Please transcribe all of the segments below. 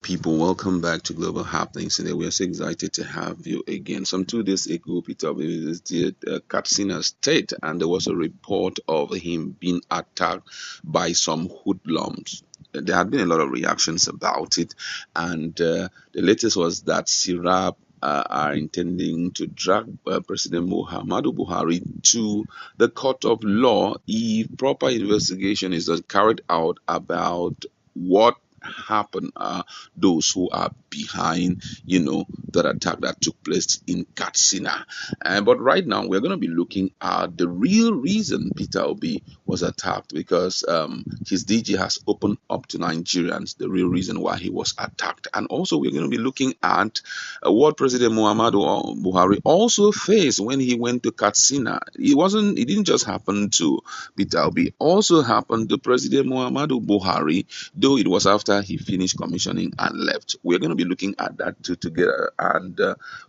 People, welcome back to Global Happenings. Today, we are so excited to have you again. Some 2 days ago, Peter Obi visited Katsina State, and there was a report of him being attacked by some hoodlums. There had been a lot of reactions about it, and the latest was that Sirap are intending to drag President Muhammadu Buhari to the court of law if proper investigation is not carried out about what happened, those who are behind, that attack that took place in Katsina. But right now, we're going to be looking at the real reason Peter Obi was attacked because his DG has opened up to Nigerians the real reason why he was attacked. And also, we're going to be looking at what President Muhammadu Buhari also faced when he went to Katsina. It didn't just happen to Peter Obi, also happened to President Muhammadu Buhari, though it was after he finished commissioning and left. We're going to be looking at that two together, and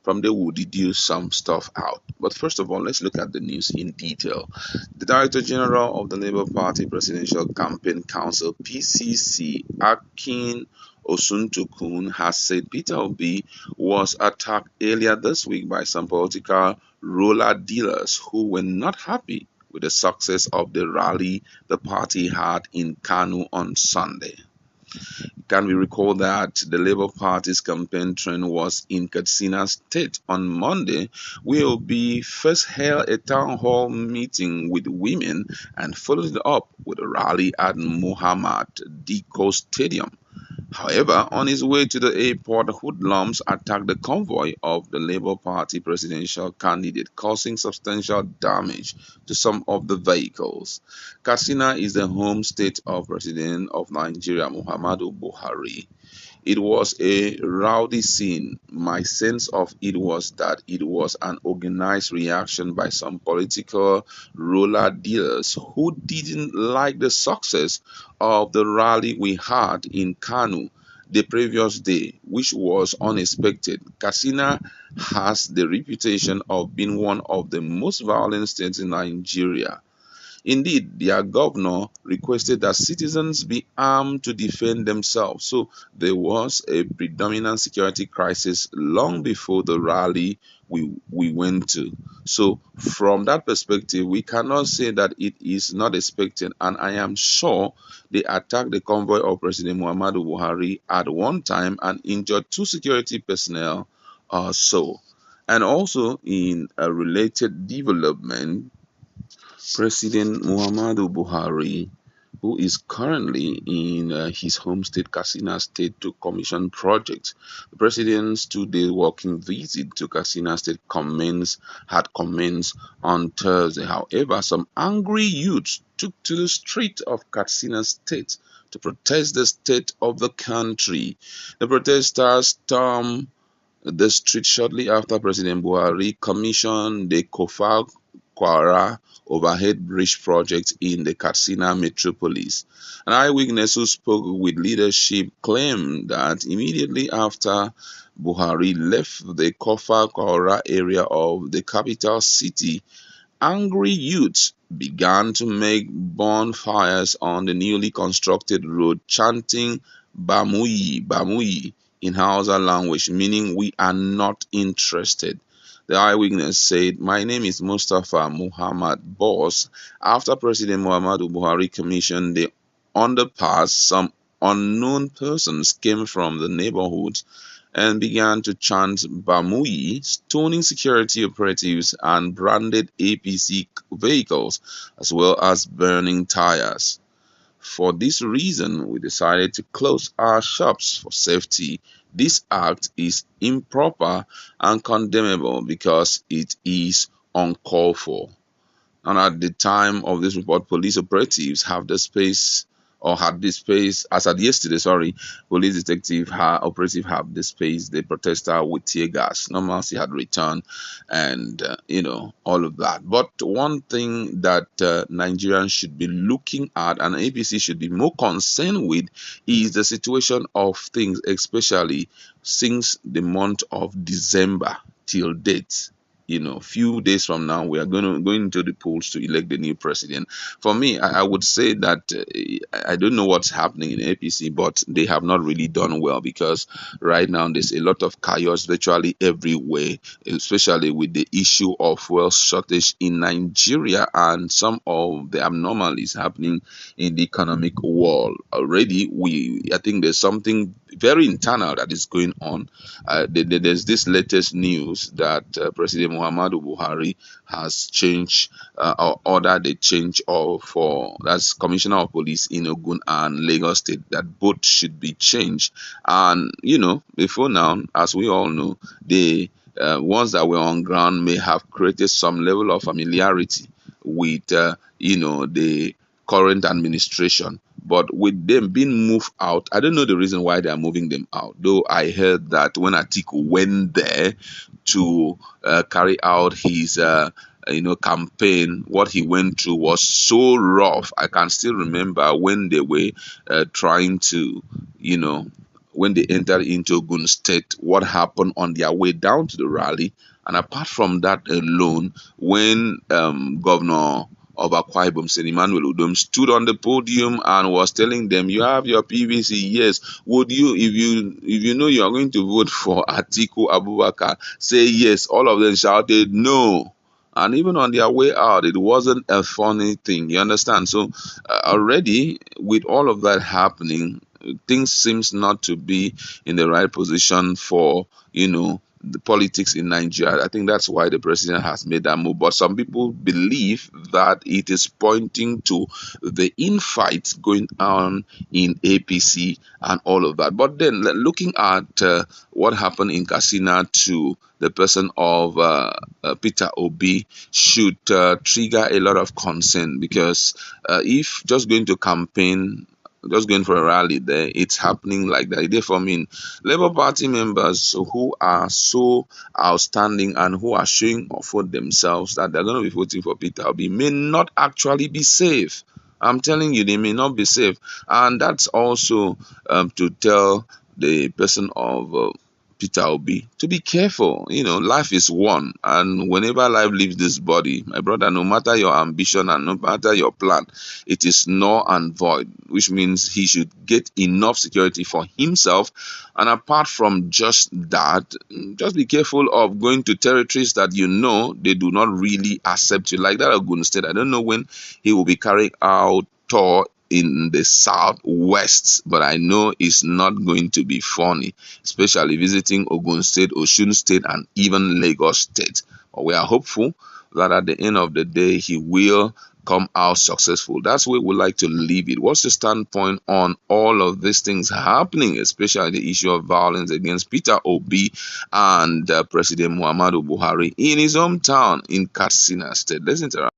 from there we'll deduce some stuff out. But first of all, let's look at the news in detail. The Director General of the Labour Party Presidential Campaign Council (PCC), Akin Osuntokun, has said Peter Obi was attacked earlier this week by some political roller dealers who were not happy with the success of the rally the party had in Kanu on Sunday. Can we recall that the Labour Party's campaign train was in Katsina State on Monday? Will be first held a town hall meeting with women and followed it up with a rally at Muhammad Diko Stadium. However, on his way to the airport, hoodlums attacked the convoy of the Labour Party presidential candidate, causing substantial damage to some of the vehicles. Katsina is the home state of President of Nigeria, Muhammadu Buhari. It was a rowdy scene. My sense of it was that it was an organized reaction by some political roller dealers who didn't like the success of the rally we had in Kanu the previous day, which was unexpected. Katsina has the reputation of being one of the most violent states in Nigeria. Indeed, their governor requested that citizens be armed to defend themselves. So there was a predominant security crisis long before the rally we went to. So from that perspective, we cannot say that it is not expected. And I am sure they attacked the convoy of President Muhammadu Buhari at one time and injured 2 security personnel or so. And also in a related development, President Muhammadu Buhari, who is currently in his home state, Katsina State, to commission projects. The president's 2-day walking visit to Katsina State had commenced on Thursday. However, some angry youths took to the street of Katsina State to protest the state of the country. The protesters stormed the street shortly after President Buhari commissioned the Kofa Kwara overhead bridge project in the Katsina metropolis. An eyewitness who spoke with leadership claimed that immediately after Buhari left the Kofa Kwara area of the capital city, angry youths began to make bonfires on the newly constructed road, chanting Bamuyi, Bamuyi in Hausa language, meaning we are not interested. The eyewitness said, "My name is Mustafa Muhammad Boss. After President Muhammadu Buhari commissioned the underpass, some unknown persons came from the neighborhood and began to chant Bamuyi, stoning security operatives and branded APC vehicles, as well as burning tires. For this reason, we decided to close our shops for safety. This act is improper and condemnable because it is uncalled for." And at the time of this report, police operatives have the space or had this space, as at yesterday, sorry, police operative have the space the protester with tear gas. Normalcy had returned and, all of that. But one thing that Nigerians should be looking at and APC should be more concerned with is the situation of things, especially since the month of December till date. few days from now we are going into the polls to elect the new president. For me, I would say that I don't know what's happening in APC, but they have not really done well, because right now there's a lot of chaos virtually everywhere, especially with the issue of fuel shortage in Nigeria and some of the abnormalities happening in the economic world. Already, I think there's something very internal that is going on. There's this latest news that President Muhammadu Buhari has changed or ordered a change of for that's Commissioner of Police in Ogun and Lagos State, that both should be changed. And before now, as we all know, the ones that were on ground may have created some level of familiarity with the current administration. But with them being moved out, I don't know the reason why they are moving them out. Though I heard that when Atiku went there to carry out his campaign, what he went through was so rough. I can still remember when they were trying to, when they entered into Ogun State, what happened on their way down to the rally. And apart from that alone, when Governor of Akwa Ibom, St. Emmanuel Udom, stood on the podium and was telling them, "You have your PVC, yes. Would you, if you know you are going to vote for Atiku Abubakar, say yes?" All of them shouted no. And even on their way out, it wasn't a funny thing. You understand? So already, with all of that happening, things seems not to be in the right position for the politics in Nigeria. I think that's why the president has made that move. But some people believe that it is pointing to the infight going on in APC and all of that. But then looking at what happened in Katsina to the person of Peter Obi should trigger a lot of concern, because if just going to campaign, just going for a rally there, it's happening like that. Therefore, I mean, Labour Party members who are so outstanding and who are showing off for themselves that they're going to be voting for Peter Obi may not actually be safe. I'm telling you, they may not be safe. And that's also to tell the person of Peter Obi to be careful. Life is one, and whenever life leaves this body, my brother, no matter your ambition and no matter your plan, it is null and void, which means he should get enough security for himself. And apart from just that, just be careful of going to territories that they do not really accept you, like that Ogun State. I don't know when he will be carrying out tour in the southwest, but I know it's not going to be funny, especially visiting Ogun State, Osun State, and even Lagos State. But we are hopeful that at the end of the day, he will come out successful. That's where we like to leave it. What's the standpoint on all of these things happening, especially the issue of violence against Peter Obi and President Muhammadu Buhari in his hometown in Katsina State? Let's interact.